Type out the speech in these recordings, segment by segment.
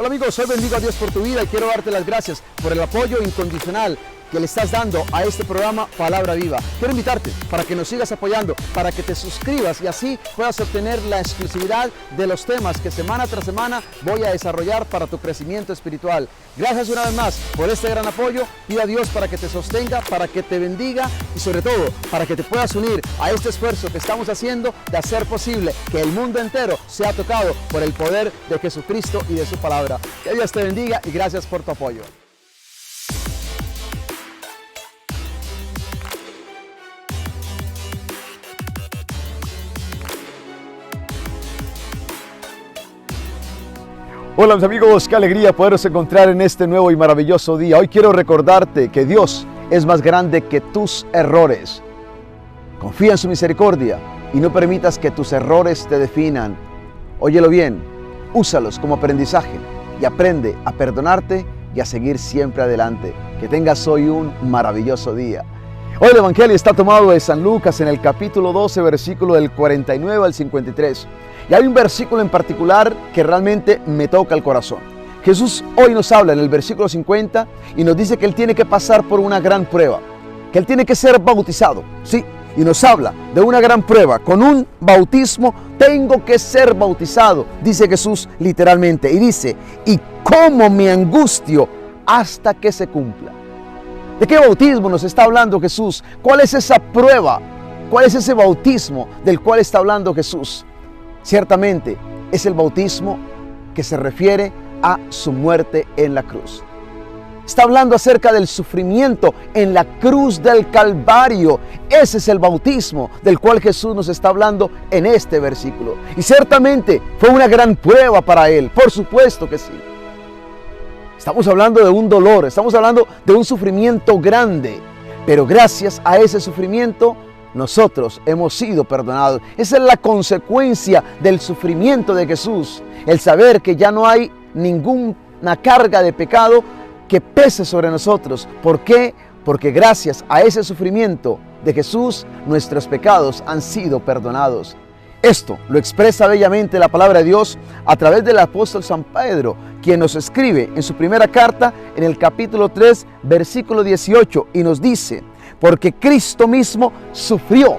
Hola amigos, hoy bendigo a Dios por tu vida y quiero darte las gracias por el apoyo incondicional que le estás dando a este programa Palabra Viva. Quiero invitarte para que nos sigas apoyando, para que te suscribas y así puedas obtener la exclusividad de los temas que semana tras semana voy a desarrollar para tu crecimiento espiritual. Gracias una vez más por este gran apoyo. Pido a Dios para que te sostenga, para que te bendiga y sobre todo para que te puedas unir a este esfuerzo que estamos haciendo de hacer posible que el mundo entero sea tocado por el poder de Jesucristo y de su palabra. Que Dios te bendiga y gracias por tu apoyo. Hola mis amigos, qué alegría poderos encontrar en este nuevo y maravilloso día. Hoy quiero recordarte que Dios es más grande que tus errores. Confía en su misericordia y no permitas que tus errores te definan. Óyelo bien, úsalos como aprendizaje y aprende a perdonarte y a seguir siempre adelante. Que tengas hoy un maravilloso día. Hoy el Evangelio está tomado de San Lucas en el capítulo 12, versículo del 49 al 53. Y hay un versículo en particular que realmente me toca el corazón. Jesús hoy nos habla en el versículo 50 y nos dice que Él tiene que pasar por una gran prueba, que Él tiene que ser bautizado, sí, y nos habla de una gran prueba. Con un bautismo tengo que ser bautizado, dice Jesús literalmente, y dice, y cómo me angustio hasta que se cumpla. ¿De qué bautismo nos está hablando Jesús? ¿Cuál es esa prueba? ¿Cuál es ese bautismo del cual está hablando Jesús? Ciertamente es el bautismo que se refiere a su muerte en la cruz. Está hablando acerca del sufrimiento en la cruz del Calvario. Ese es el bautismo del cual Jesús nos está hablando en este versículo. Y ciertamente fue una gran prueba para Él, por supuesto que sí. Estamos hablando de un dolor, estamos hablando de un sufrimiento grande, pero gracias a ese sufrimiento nosotros hemos sido perdonados. Esa es la consecuencia del sufrimiento de Jesús. El saber que ya no hay ninguna carga de pecado que pese sobre nosotros. ¿Por qué? Porque gracias a ese sufrimiento de Jesús, nuestros pecados han sido perdonados. Esto lo expresa bellamente la palabra de Dios a través del apóstol San Pedro, quien nos escribe en su primera carta en el capítulo 3, versículo 18, y nos dice: porque Cristo mismo sufrió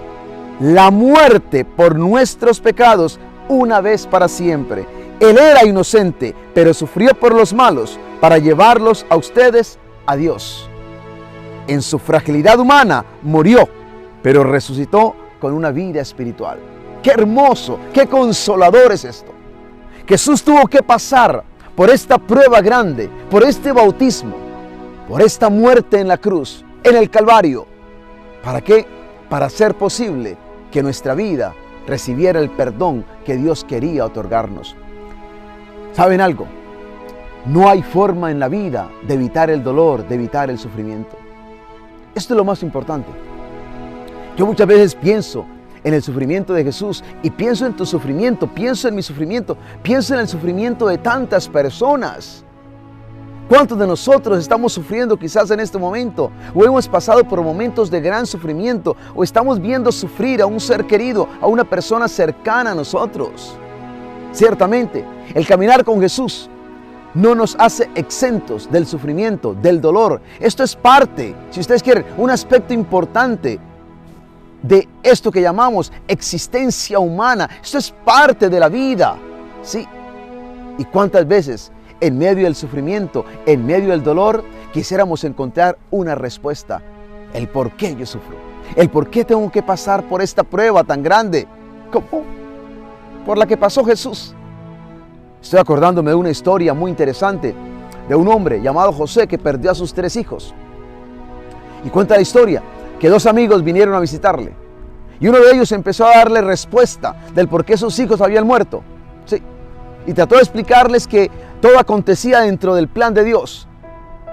la muerte por nuestros pecados una vez para siempre. Él era inocente, pero sufrió por los malos para llevarlos a ustedes a Dios. En su fragilidad humana murió, pero resucitó con una vida espiritual. ¡Qué hermoso! ¡Qué consolador es esto! Jesús tuvo que pasar por esta prueba grande, por este bautismo, por esta muerte en la cruz, en el Calvario. ¿Para qué? Para hacer posible que nuestra vida recibiera el perdón que Dios quería otorgarnos. ¿Saben algo? No hay forma en la vida de evitar el dolor, de evitar el sufrimiento. Esto es lo más importante. Yo muchas veces pienso en el sufrimiento de Jesús y pienso en tu sufrimiento, pienso en mi sufrimiento, pienso en el sufrimiento de tantas personas. ¿Cuántos de nosotros estamos sufriendo quizás en este momento? ¿O hemos pasado por momentos de gran sufrimiento? ¿O estamos viendo sufrir a un ser querido, a una persona cercana a nosotros? Ciertamente, el caminar con Jesús no nos hace exentos del sufrimiento, del dolor. Esto es parte, si ustedes quieren, un aspecto importante de esto que llamamos existencia humana. Esto es parte de la vida, ¿sí? ¿Y cuántas veces en medio del sufrimiento, en medio del dolor, quisiéramos encontrar una respuesta? El por qué yo sufro, el por qué tengo que pasar por esta prueba tan grande como por la que pasó Jesús. Estoy acordándome de una historia muy interesante de un hombre llamado José que perdió a sus 3 hijos. Y cuenta la historia que 2 amigos vinieron a visitarle y uno de ellos empezó a darle respuesta del por qué sus hijos habían muerto. Sí. Y trató de explicarles que todo acontecía dentro del plan de Dios,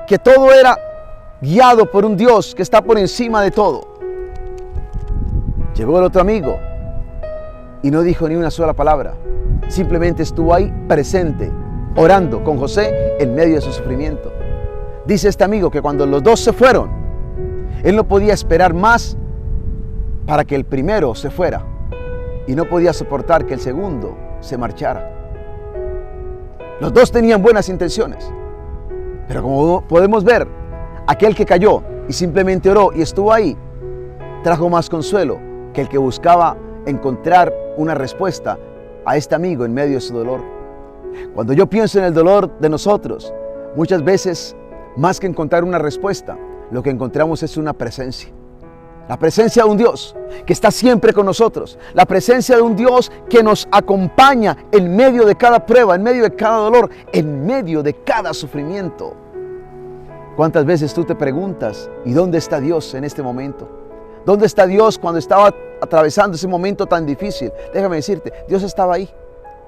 que todo era guiado por un Dios que está por encima de todo. Llegó el otro amigo y no dijo ni una sola palabra, simplemente estuvo ahí presente, orando con José en medio de su sufrimiento. Dice este amigo que cuando los 2 se fueron, él no podía esperar más para que el primero se fuera y no podía soportar que el segundo se marchara. Los dos tenían buenas intenciones. Pero como podemos ver, aquel que cayó y simplemente oró y estuvo ahí, trajo más consuelo que el que buscaba encontrar una respuesta a este amigo en medio de su dolor. Cuando yo pienso en el dolor de nosotros, muchas veces, más que encontrar una respuesta, lo que encontramos es una presencia. La presencia de un Dios que está siempre con nosotros. La presencia de un Dios que nos acompaña en medio de cada prueba, en medio de cada dolor, en medio de cada sufrimiento. ¿Cuántas veces tú te preguntas, ¿y dónde está Dios en este momento? ¿Dónde está Dios cuando estaba atravesando ese momento tan difícil? Déjame decirte, Dios estaba ahí.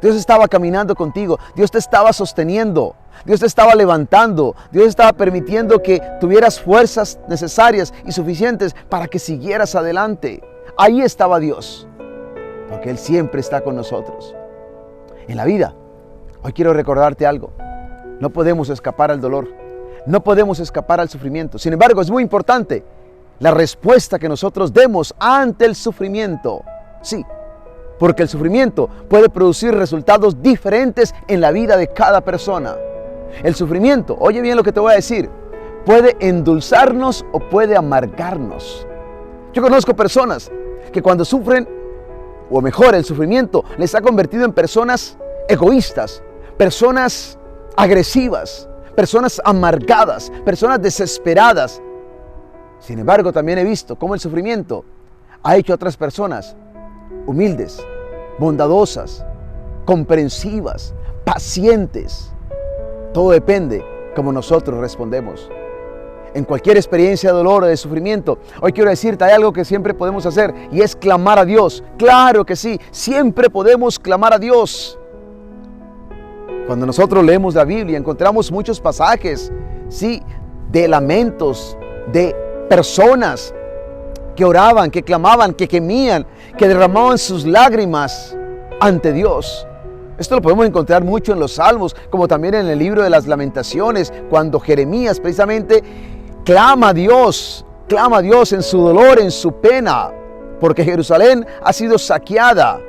Dios estaba caminando contigo. Dios te estaba sosteniendo. Dios te estaba levantando. Dios estaba permitiendo que tuvieras fuerzas necesarias y suficientes para que siguieras adelante. Ahí estaba Dios, porque Él siempre está con nosotros. En la vida, hoy quiero recordarte algo. No podemos escapar al dolor. No podemos escapar al sufrimiento. Sin embargo, es muy importante la respuesta que nosotros demos ante el sufrimiento. Sí, porque el sufrimiento puede producir resultados diferentes en la vida de cada persona. El sufrimiento, oye bien lo que te voy a decir, puede endulzarnos o puede amargarnos. Yo conozco personas que cuando sufren, o mejor, el sufrimiento les ha convertido en personas egoístas, personas agresivas, personas amargadas, personas desesperadas. Sin embargo, también he visto cómo el sufrimiento ha hecho a otras personas humildes, bondadosas, comprensivas, pacientes. Todo depende cómo nosotros respondemos. En cualquier experiencia de dolor o de sufrimiento, hoy quiero decirte, hay algo que siempre podemos hacer y es clamar a Dios. Claro que sí, siempre podemos clamar a Dios. Cuando nosotros leemos la Biblia, encontramos muchos pasajes, sí, de lamentos, de personas que oraban, que clamaban, que gemían, que derramaban sus lágrimas ante Dios. Esto lo podemos encontrar mucho en los Salmos, como también en el libro de las Lamentaciones, cuando Jeremías precisamente clama a Dios en su dolor, en su pena, porque Jerusalén ha sido saqueada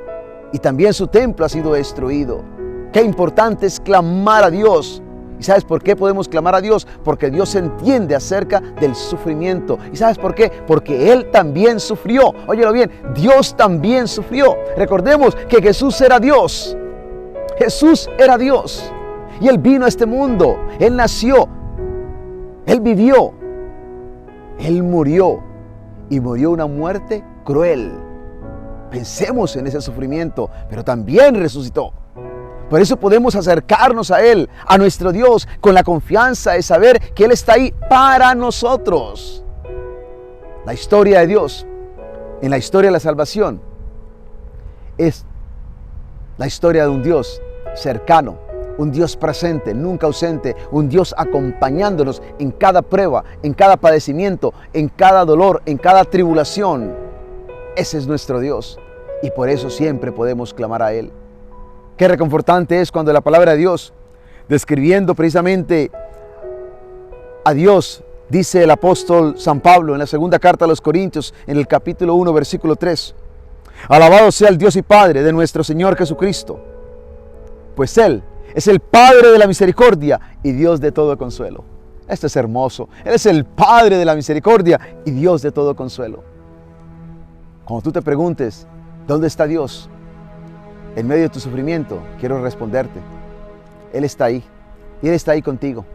y también su templo ha sido destruido. Qué importante es clamar a Dios. ¿Y sabes por qué podemos clamar a Dios? Porque Dios entiende acerca del sufrimiento. ¿Y sabes por qué? Porque Él también sufrió. Óyelo bien, Dios también sufrió. Recordemos que Jesús era Dios. Jesús era Dios. Y Él vino a este mundo. Él nació. Él vivió. Él murió. Y murió una muerte cruel. Pensemos en ese sufrimiento, pero también resucitó. Por eso podemos acercarnos a Él, a nuestro Dios, con la confianza de saber que Él está ahí para nosotros. La historia de Dios, en la historia de la salvación, es la historia de un Dios cercano, un Dios presente, nunca ausente, un Dios acompañándonos en cada prueba, en cada padecimiento, en cada dolor, en cada tribulación. Ese es nuestro Dios y por eso siempre podemos clamar a Él. Qué reconfortante es cuando la palabra de Dios, describiendo precisamente a Dios, dice el apóstol San Pablo en la segunda carta a los Corintios, en el capítulo 1, versículo 3. Alabado sea el Dios y Padre de nuestro Señor Jesucristo, pues Él es el Padre de la misericordia y Dios de todo consuelo. Esto es hermoso. Él es el Padre de la misericordia y Dios de todo consuelo. Cuando tú te preguntes, ¿dónde está Dios? En medio de tu sufrimiento, quiero responderte. Él está ahí. Y Él está ahí contigo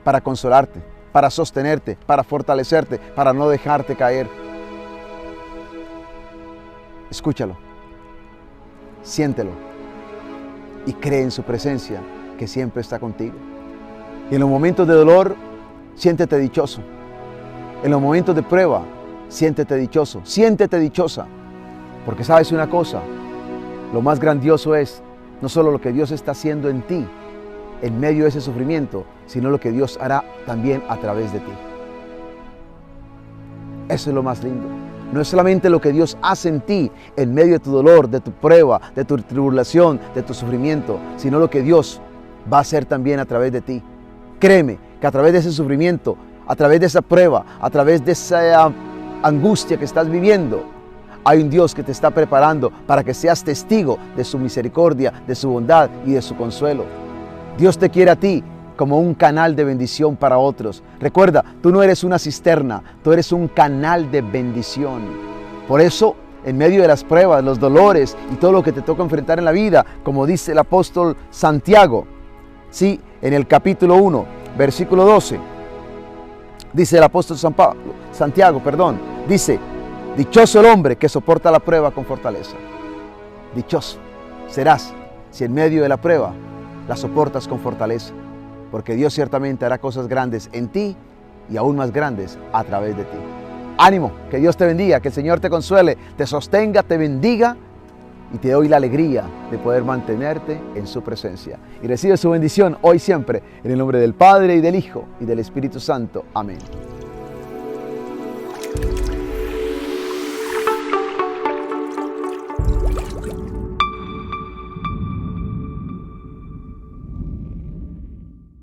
para consolarte, para sostenerte, para fortalecerte, para no dejarte caer. Escúchalo, siéntelo y cree en su presencia que siempre está contigo. Y en los momentos de dolor, siéntete dichoso. En los momentos de prueba, siéntete dichoso, siéntete dichosa. Porque sabes una cosa, lo más grandioso es no solo lo que Dios está haciendo en ti, en medio de ese sufrimiento, sino lo que Dios hará también a través de ti. Eso es lo más lindo. No es solamente lo que Dios hace en ti, en medio de tu dolor, de tu prueba, de tu tribulación, de tu sufrimiento, sino lo que Dios va a hacer también a través de ti. Créeme que a través de ese sufrimiento, a través de esa prueba, a través de esa angustia que estás viviendo, hay un Dios que te está preparando para que seas testigo de su misericordia, de su bondad y de su consuelo. Dios te quiere a ti como un canal de bendición para otros. Recuerda, tú no eres una cisterna, tú eres un canal de bendición. Por eso, en medio de las pruebas, los dolores y todo lo que te toca enfrentar en la vida, como dice el apóstol Santiago, sí, en el capítulo 1, versículo 12, dice el apóstol Santiago, dice, dichoso el hombre que soporta la prueba con fortaleza. Dichoso serás si en medio de la prueba la soportas con fortaleza, porque Dios ciertamente hará cosas grandes en ti y aún más grandes a través de ti. Ánimo, que Dios te bendiga, que el Señor te consuele, te sostenga, te bendiga y te doy la alegría de poder mantenerte en su presencia. Y recibe su bendición hoy y siempre, en el nombre del Padre y del Hijo y del Espíritu Santo. Amén.